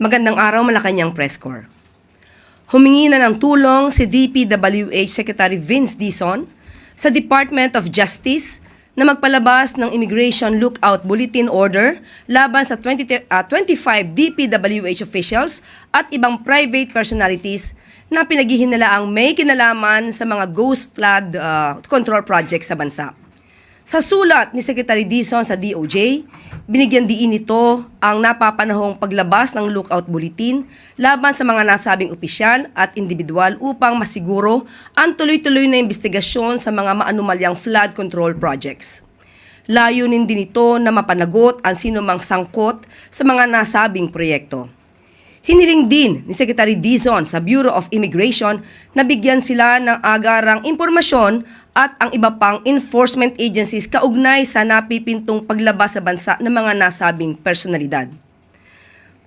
Magandang araw, Malacanang Press Corps. Humingi na ng tulong si DPWH Secretary Vince Dizon sa Department of Justice na magpalabas ng Immigration Lookout Bulletin Order laban sa 25 DPWH officials at ibang private personalities na pinaghihinalaang may kinalaman sa mga ghost flood control projects sa bansa. Sa sulat ni Secretary Dizon sa DOJ, binigyan diin nito ang napapanahong paglabas ng lookout bulletin laban sa mga nasabing opisyal at individual upang masiguro ang tuloy-tuloy na investigasyon sa mga maanumalyang flood control projects. Layunin din ito na mapanagot ang sinumang sangkot sa mga nasabing proyekto. Hiniling din ni Secretary Dizon sa Bureau of Immigration na bigyan sila ng agarang impormasyon at ang iba pang enforcement agencies kaugnay sa napipintong paglabas sa bansa ng mga nasabing personalidad.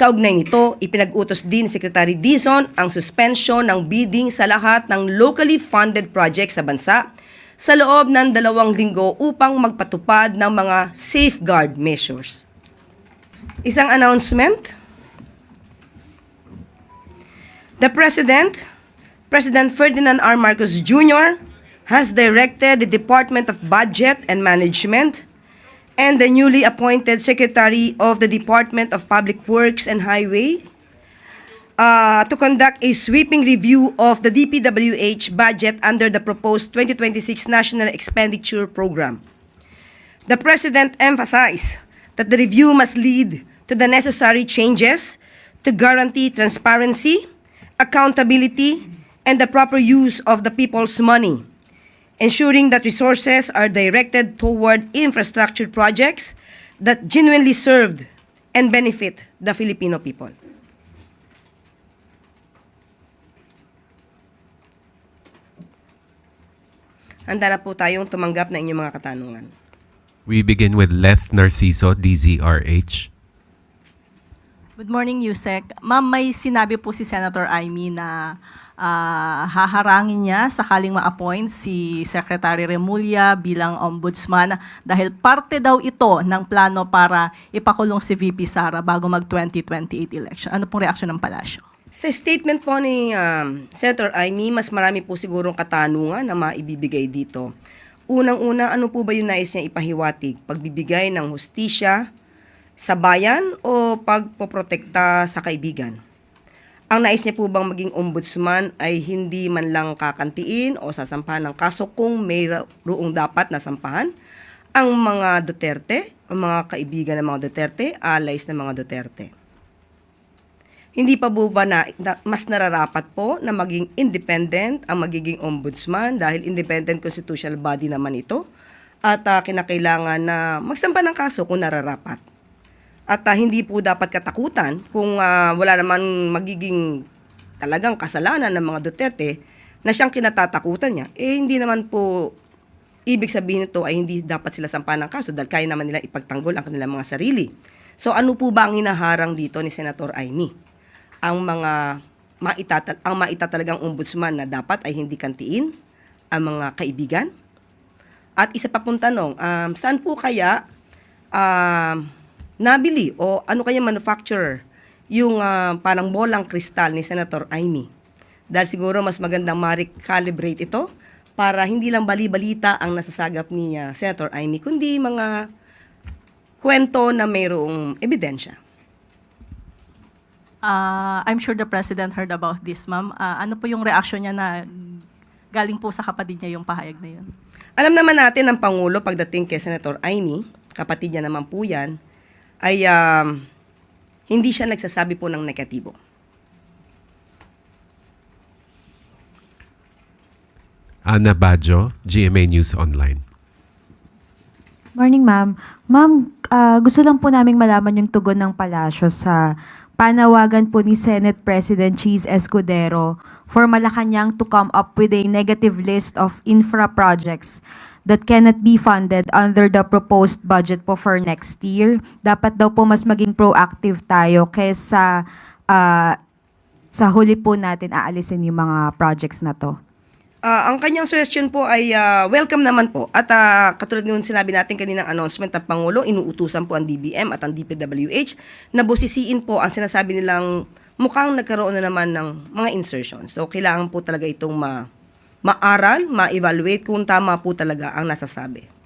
Kaugnay nito, ipinag-utos din ni Secretary Dizon ang suspension ng bidding sa lahat ng locally funded projects sa bansa sa loob ng 2 linggo upang magpatupad ng mga safeguard measures. Isang announcement. The President Ferdinand R. Marcos Jr., has directed the Department of Budget and Management and the newly appointed Secretary of the Department of Public Works and Highway to conduct a sweeping review of the DPWH budget under the proposed 2026 National Expenditure Program. The President emphasized that the review must lead to the necessary changes to guarantee transparency, accountability, and the proper use of the people's money, ensuring that resources are directed toward infrastructure projects that genuinely served and benefit the Filipino people. Handa na po tayong tumanggap na inyong mga katanungan. We begin with Leth Narciso, DZRH. Good morning, Yusek. Ma'am, may sinabi po si Senator Amy na haharangin niya sakaling ma-appoint si Secretary Remulla bilang ombudsman dahil parte daw ito ng plano para ipakulong si VP Sara bago mag-2028 election. Ano pong reaksyon ng palasyo? Sa statement po ni Senator Amy, mas marami po sigurong katanungan na maibibigay dito. Unang-una, ano po ba yung nais niya ipahiwatig? Pagbibigay ng hustisya sa bayan o pagpoprotekta sa kaibigan? Ang nais niya po bang maging ombudsman ay hindi man lang kakantiin o sasampahan ng kaso kung mayroong dapat na sampahan? Ang mga Duterte, ang mga kaibigan ng mga Duterte, allies ng mga Duterte. Hindi pa po ba mas nararapat po na maging independent ang magiging ombudsman dahil independent constitutional body naman ito at kinakailangan na magsampa ng kaso kung nararapat. At hindi po dapat katakutan kung wala naman magiging talagang kasalanan ng mga Duterte na siyang kinatatakutan niya. Hindi naman po ibig sabihin nito ay hindi dapat sila sampahan ng kaso dahil kaya naman nila ipagtanggol ang kanilang mga sarili. So ano po ba ang hinaharang dito ni Senator Amy? Ang mga maitatalagang ombudsman na dapat ay hindi kantiin ang mga kaibigan? At isa pa pong tanong, saan po kaya nabili o ano kaya manufacturer yung parang bolang kristal ni Senator Amy? Dahil siguro mas magandang ma-recalibrate ito para hindi lang bali-balita ang nasasagap ni Senator Amy, kundi mga kwento na mayroong ebidensya. I'm sure the President heard about this, ma'am. Ano po yung reaksyon niya na galing po sa kapatid niya yung pahayag na yun? Alam naman natin ng Pangulo pagdating kay Senator Amy, kapatid niya naman po yan, ay hindi siya nagsasabi po ng negatibo. Ana Badjo, GMA News Online. Morning, ma'am. Ma'am, gusto lang po naming malaman yung tugon ng palasyo sa panawagan po ni Senate President Cheese Escudero for Malacanang to come up with a negative list of infra projects that cannot be funded under the proposed budget po for next year. Dapat daw po mas maging proactive tayo kaysa sa huli po natin aalisin yung mga projects na to. Ang kanyang suggestion po ay welcome naman po. At katulad ng sinabi natin kaninang announcement ng Pangulo, inuutusan po ang DBM at ang DPWH na busisiin po ang sinasabi nilang mukhang nagkaroon na naman ng mga insertions. So, kailangan po talaga itong maaral, ma-evaluate kung tama po talaga ang nasasabi.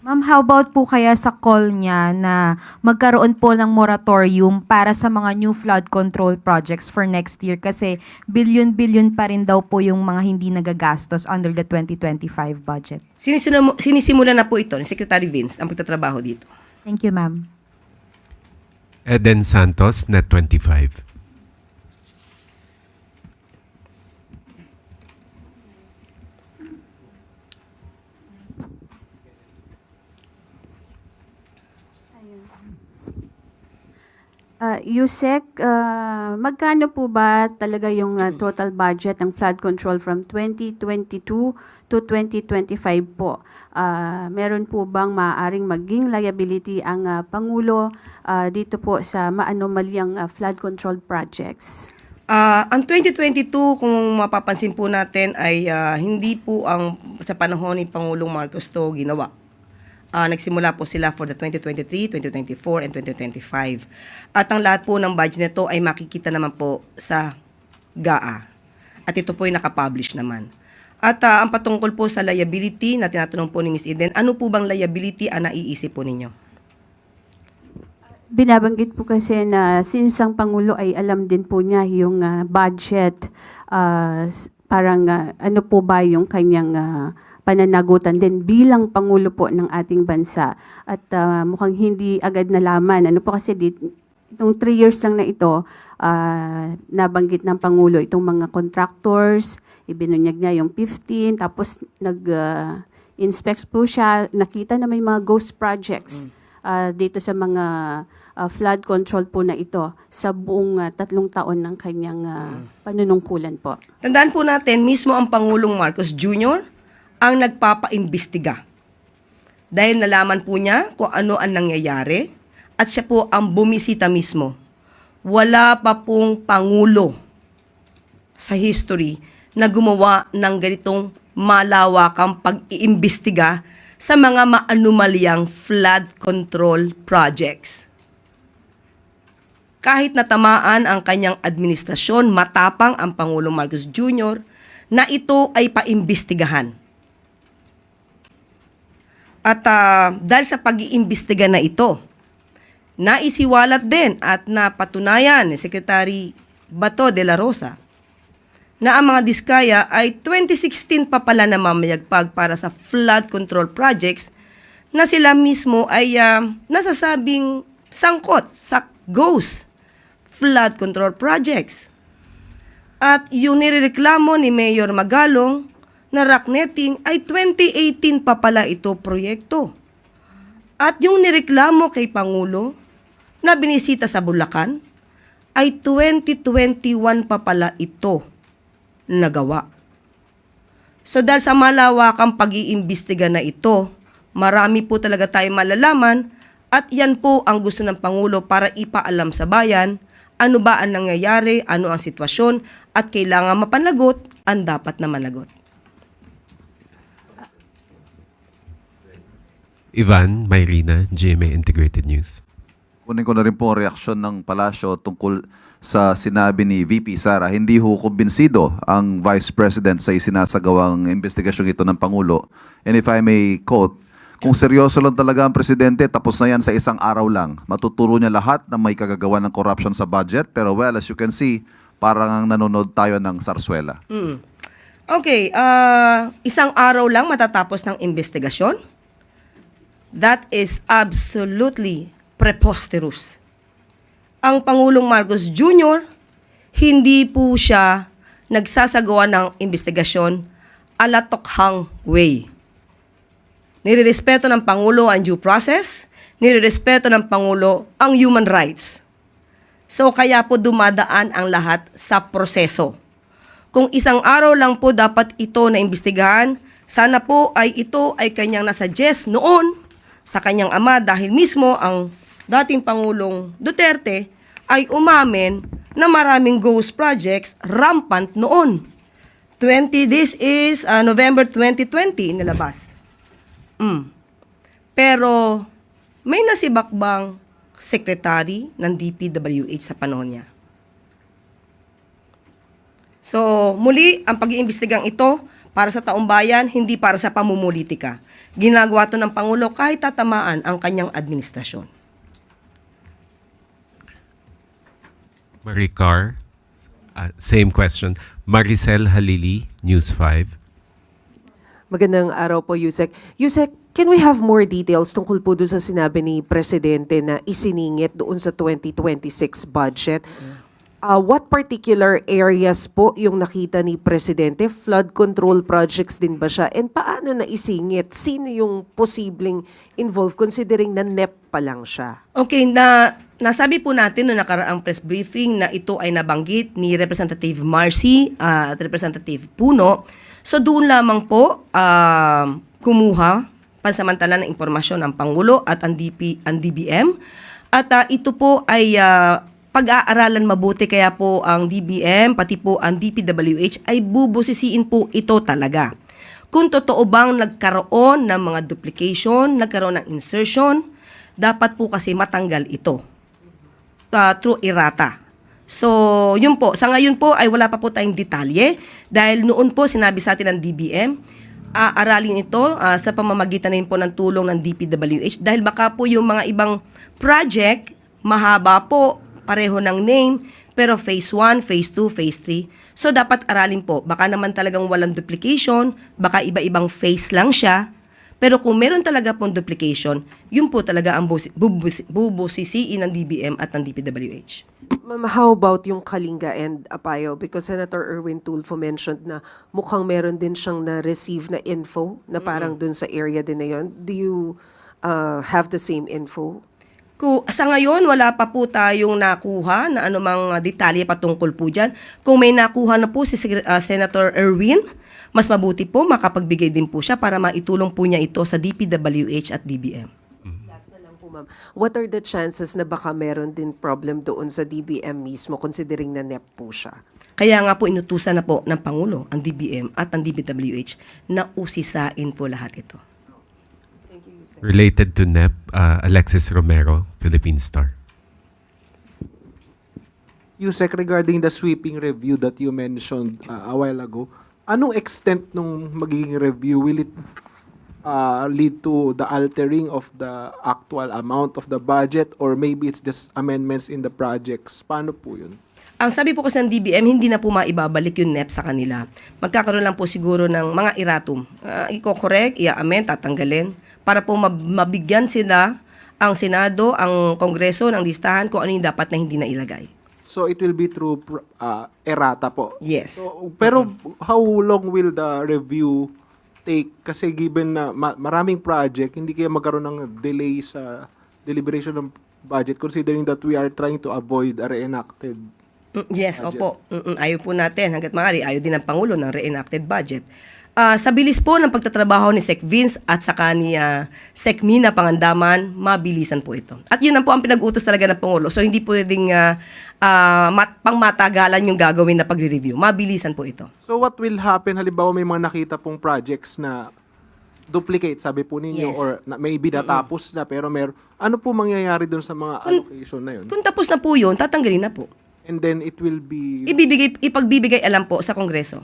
Ma'am, how about po kaya sa call niya na magkaroon po ng moratorium para sa mga new flood control projects for next year kasi billion-billion pa rin daw po yung mga hindi nagagastos under the 2025 budget. Sinisimula na po ito ni Secretary Vince ang pagtatrabaho dito. Thank you, ma'am. Eden Santos, Net 25. Yusek, magkano po ba talaga yung total budget ng flood control from 2022 to 2025 po? Meron po bang maaaring maging liability ang Pangulo dito po sa maanomalyang flood control projects? Ang 2022, kung mapapansin po natin, ay hindi po sa panahon ni Pangulong Marcos to ginawa. Nagsimula po sila for the 2023, 2024, and 2025. At ang lahat po ng budget nito ay makikita naman po sa GAA. At ito po ay nakapublish naman. At ang patungkol po sa liability na tinatanong po ni Ms. Eden, ano po bang liability ang naiisip po ninyo? Binabanggit po kasi na since ang Pangulo ay alam din po niya yung budget, parang ano po ba yung kanyang pananagutan din bilang Pangulo po ng ating bansa. At mukhang hindi agad nalaman. Ano po kasi itong 3 years lang na ito, nabanggit ng Pangulo itong mga contractors, ibinunyag niya yung 15, tapos nag-inspect po siya, nakita na may mga ghost projects dito sa mga flood control po na ito sa buong 3 taon ng kanyang panunungkulan po. Tandaan po natin, mismo ang Pangulong Marcos Jr. ang nagpapaimbestiga. Dahil nalaman po niya kung ano ang nangyayari at siya po ang bumisita mismo. Wala pa pong Pangulo sa history na gumawa ng ganitong malawakang pag-iimbestiga sa mga maanumalyang flood control projects. Kahit natamaan ang kanyang administrasyon, matapang ang Pangulong Marcos Jr. na ito ay paimbestigahan. At dahil sa pag-iimbestiga na ito, naisiwalat din at napatunayan ni Secretary Bato de la Rosa na ang mga diskaya ay 2016 pa pala na mamayagpag para sa flood control projects na sila mismo ay nasasabing sangkot sa ghost flood control projects. At yung nirereklamo ni Mayor Magalong na rock netting ay 2018 pa pala ito proyekto. At yung nireklamo kay Pangulo na binisita sa Bulacan ay 2021 pa pala ito nagawa. So dahil sa malawakang pag-iimbestiga na ito, marami po talaga tayong malalaman at yan po ang gusto ng Pangulo para ipaalam sa bayan ano ba ang nangyayari, ano ang sitwasyon at kailangan mapanagot ang dapat na managot. Ivan Mayrina, GMA Integrated News. Kunin ko na rin po ang reaksyon ng Palasyo tungkol sa sinabi ni VP Sara. Hindi ho kumbinsido ang Vice President sa isinasagawang investigasyong ito ng Pangulo. And if I may quote, kung seryoso lang talaga ang Presidente, tapos na yan sa isang araw lang. Matuturo niya lahat na may kagagawa ng corruption sa budget. Pero well, as you can see, parang nanonood tayo ng sarswela. Okay, isang araw lang matatapos ng investigasyon? That is absolutely preposterous. Ang Pangulong Marcos Jr., hindi po siya nagsasagawa ng investigasyon ala tokhang way. Nirerespeto ng Pangulo ang due process, nirerespeto ng Pangulo ang human rights. So kaya po dumadaan ang lahat sa proseso. Kung isang araw lang po dapat ito na imbestigahan, sana po ay ito ay kanyang nasuggest noon sa kanyang ama dahil mismo ang dating Pangulong Duterte ay umamin na maraming ghost projects rampant noon. this is November 2020 inilabas. Pero may nasibak bang secretary ng DPWH sa panahon niya? So, muli, ang pag-iimbestigang ito para sa taong bayan, hindi para sa pamumulitika. Ginagawa ito ng Pangulo kahit tatamaan ang kanyang administrasyon. Maricar, same question. Maricel Halili, News 5. Magandang araw po, Yusek. Yusek, can we have more details tungkol po doon sa sinabi ni Presidente na isiningit doon sa 2026 budget? What particular areas po yung nakita ni Presidente? Flood control projects din ba siya? And paano na isingit? Sino yung posibleng involved considering na NEP pa lang siya? Okay, nasabi po natin noong nakaraang press briefing na ito ay nabanggit ni Representative Marcy at Representative Puno. So doon lamang po kumuha pansamantala ng impormasyon ng Pangulo at ang DBM. At ito po ay pag-aaralan mabuti, kaya po ang DBM pati po ang DPWH ay bubusisiin po ito talaga. Kung totoo bang nagkaroon ng mga duplication, nagkaroon ng insertion, dapat po kasi matanggal ito through errata. So, yun po. Sa ngayon po ay wala pa po tayong detalye dahil noon po sinabi sa atin ng DBM, aralin ito sa pamamagitan din po ng tulong ng DPWH dahil baka po yung mga ibang project, mahaba po, pareho ng name, pero phase 1, phase 2, phase 3. So, dapat aralin po. Baka naman talagang walang duplication, baka iba-ibang phase lang siya. Pero kung meron talaga pong duplication, yun po talaga ang bubusisiin ng DBM at ng DPWH. Ma'am, how about yung Kalinga and Apayo? Because Senator Erwin Tulfo mentioned na mukhang meron din siyang na-receive na info na parang dun sa area din na yun. Do you have the same info? Sa ngayon, wala pa po tayong nakuha na anumang detalye patungkol po dyan. Kung may nakuha na po si Senator Erwin, mas mabuti po makapagbigay din po siya para maitulong po niya ito sa DPWH at DBM. Last na lang po, ma'am. What are the chances na baka meron din problem doon sa DBM mismo considering na NEP po siya? Kaya nga po inutusan na po ng Pangulo ang DBM at ang DPWH na usisain po lahat ito. Related to NEP, Alexis Romero, Philippine Star. Yusek, regarding the sweeping review that you mentioned a while ago, anong extent nung magiging review? Will it lead to the altering of the actual amount of the budget or maybe it's just amendments in the projects? Paano po yun? Ang sabi po kasi ng DBM, hindi na po maibabalik yung NEP sa kanila. Magkakaroon lang po siguro ng mga erratum. Iko-correct, i-amend, tatanggalin, para po mabigyan sila ang Senado, ang Kongreso ng listahan kung ano yung dapat na hindi na ilagay. So it will be through errata po? Yes. So, pero how long will the review take? Kasi given na maraming project, hindi kaya magkaroon ng delay sa deliberation ng budget considering that we are trying to avoid a reenacted Yes, budget. opo. Ayaw po natin. Hanggat maaari, ayaw din ng Pangulo ng reenacted budget. Sa bilis po ng pagtatrabaho ni Sec Vince at saka ni Sec Mina Pangandaman, mabilisan po ito. At yun ang po ang pinag-utos talaga ng Pangulo. So hindi pwedeng pangmatagalan yung gagawin na pagre-review. Mabilisan po ito. So what will happen? Halimbawa may mga nakita pong projects na duplicate, sabi po ninyo, Yes. or maybe natapos na pero ano po mangyayari doon sa mga allocation na yun? Kung tapos na po yun, tatanggalin na po. And then it will be, Ipagbibigay alam po sa Kongreso.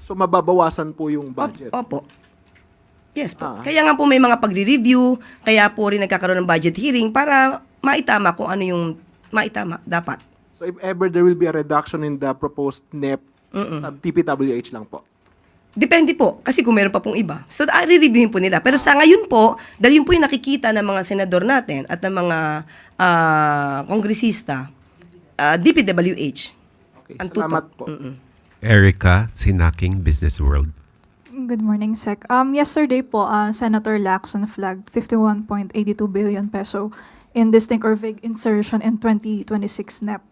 so mababawasan po yung budget. Opo. Yes po. Kaya nga po may mga pagre-review, kaya po rin nagkakaroon ng budget hearing para maitama kung ano yung maitama dapat. So if ever there will be a reduction in the proposed NEP, sa TPWH lang po. Depende po, kasi kung meron pa pong iba. So, re-reviewin po nila. Pero sa ngayon po, dahil yun po yung nakikita ng mga senador natin at ng mga kongresista, DPWH. Okay, Ang salamat tutok. po. Erica Sinaking, Business World. Good morning, Sec. Yesterday po, Senator Lacson flagged 51.82 billion peso in distinct or vague insertion in 2026 NEP.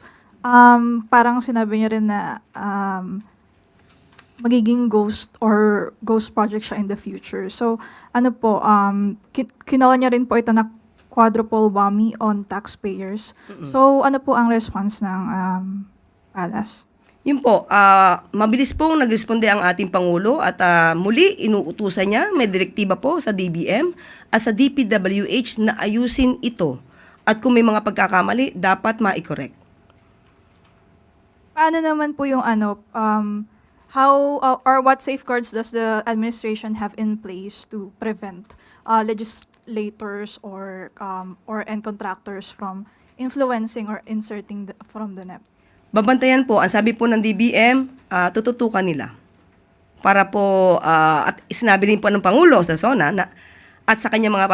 Parang sinabi niya rin na magiging ghost project siya in the future. So, ano po, kinala niya rin po ito na quadruple whammy on taxpayers. So, ano po ang response ng Alas? Yun po, mabilis pong nagresponde ang ating Pangulo at muli inuutusan niya, may direktiba po sa DBM at sa DPWH na ayusin ito. At kung may mga pagkakamali, dapat ma-correct. Paano naman po yung how or what safeguards does the administration have in place to prevent legislators or and contractors from influencing or inserting from the NEP? Babantayan po, ang sabi po ng DBM, tututukan nila. Para po, at sinabi rin po ng Pangulo sa SONA na, at sa kanyang mga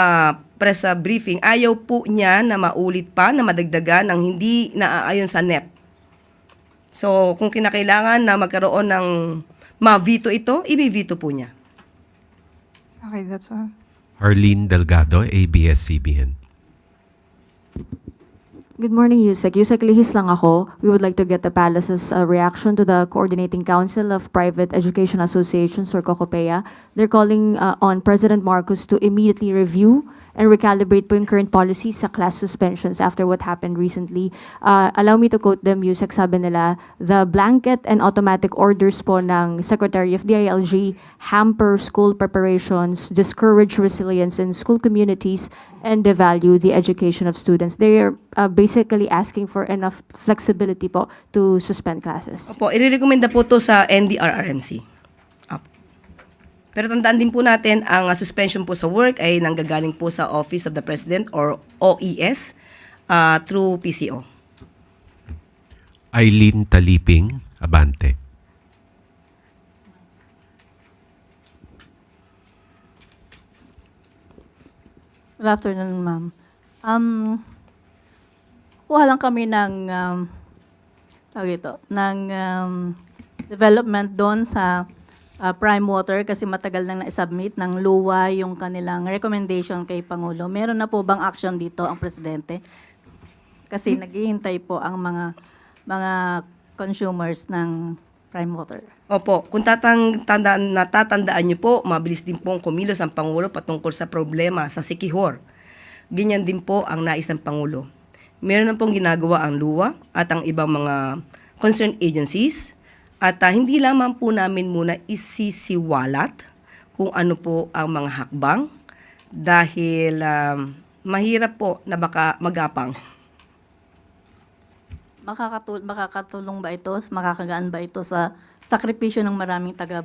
press briefing, ayaw po niya na maulit pa, na madagdagan ng hindi naaayon sa NEP. So, kung kinakailangan na magkaroon ng ma-veto ito, i-veto po niya. Okay, that's all. Arlene Delgado, ABS-CBN. Good morning, Yusek. Yusek, lihis lang ako. We would like to get the Palace's reaction to the Coordinating Council of Private Education Associations, or COCOPEA. They're calling on President Marcos to immediately review and recalibrate po yung current policies sa class suspensions after what happened recently. Allow me to quote them, Yusek, sabi nila, the blanket and automatic orders po ng Secretary of DILG hamper school preparations, discourage resilience in school communities, and devalue the education of students. They are basically asking for enough flexibility po to suspend classes. Opo, irerekomenda po to sa NDRRMC. Pero tandaan din po natin, ang suspension po sa work ay nanggagaling po sa Office of the President or OES through PCO. Eileen Taliping, Abante. Good afternoon, ma'am. Kuha lang kami ng development doon sa Prime Water kasi matagal nang na-submit ng LUWA yung kanilang recommendation kay Pangulo. Meron na po bang action dito ang Presidente? Kasi naghihintay po ang mga consumers ng Prime Water. Opo, kung natatandaan niyo po, mabilis din pong kumilos ang Pangulo patungkol sa problema sa Siquijor. Ganyan din po ang nais ng Pangulo. Meron na pong ginagawa ang LUWA at ang ibang mga concerned agencies. At hindi lamang po namin muna isisiwalat kung ano po ang mga hakbang dahil mahirap po na baka magapang. Makakatulong ba ito? Makakagaan ba ito sa sakripisyo ng maraming taga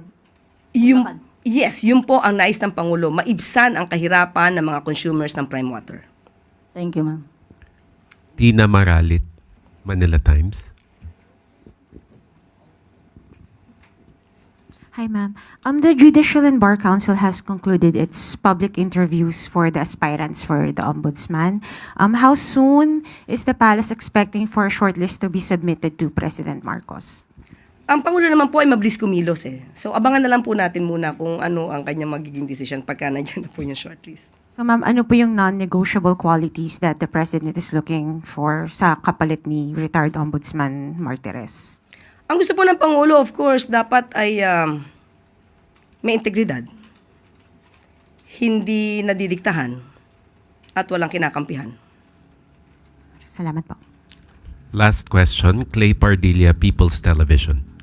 Yes, yun po ang nais ng Pangulo, maibsan ang kahirapan ng mga consumers ng Prime Water. Thank you, ma'am. Tina Maralit, Manila Times. Hi, ma'am. The Judicial and Bar Council has concluded its public interviews for the aspirants for the Ombudsman. How soon is the Palace expecting for a shortlist to be submitted to President Marcos? Ang Pangulo naman po ay mabilis kumilos eh. So abangan na lang po natin muna kung ano ang kanyang magiging decision pagka nandiyan na po yung shortlist. So, ma'am, ano po yung non-negotiable qualities that the President is looking for sa kapalit ni retired Ombudsman Martires? Ang gusto po ng Pangulo, of course, dapat ay may integridad. Hindi nadidiktahan at walang kinakampihan. Salamat po. Last question, Clay Pardilla, People's Television.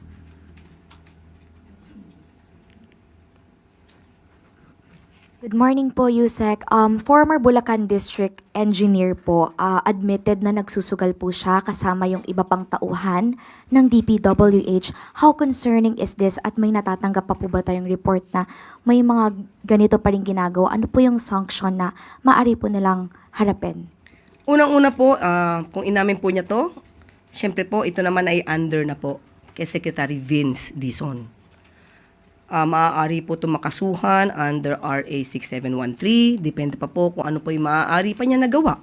Good morning po, Yusek. Former Bulacan District Engineer po, admitted na nagsusugal po siya kasama yung iba pang tauhan ng DPWH. How concerning is this at may natatanggap pa po ba tayong report na may mga ganito pa rin ginagawa? Ano po yung sanction na maaari po nilang harapin? Unang-una po, kung inamin po niya to, syempre po, ito naman ay under na po kay Secretary Vince Dizon. Maaari po ito makasuhan under RA 6713. Depende pa po kung ano po yung maaari pa niya nagawa.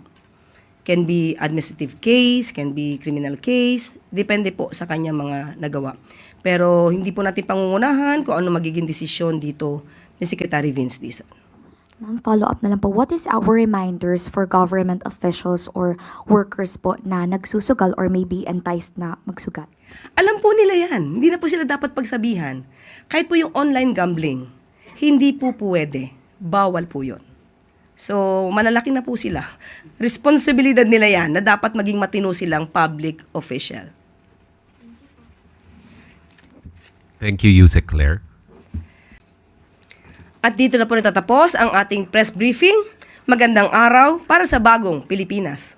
Can be administrative case, can be criminal case. Depende po sa kanya mga nagawa. Pero hindi po natin pangungunahan kung ano magiging desisyon dito ni Secretary Vince Dizon. Ma'am, follow up na lang po. What is our reminders for government officials or workers po na nagsusugal or maybe enticed na magsugat? Alam po nila yan. Hindi na po sila dapat pagsabihan. Kahit po yung online gambling, hindi po pwede. Bawal po yun. So, malalaki na po sila. Responsibilidad nila yan na dapat maging matino silang public official. Thank you, Yusek Claire. At dito na po natatapos ang ating press briefing. Magandang araw para sa bagong Pilipinas.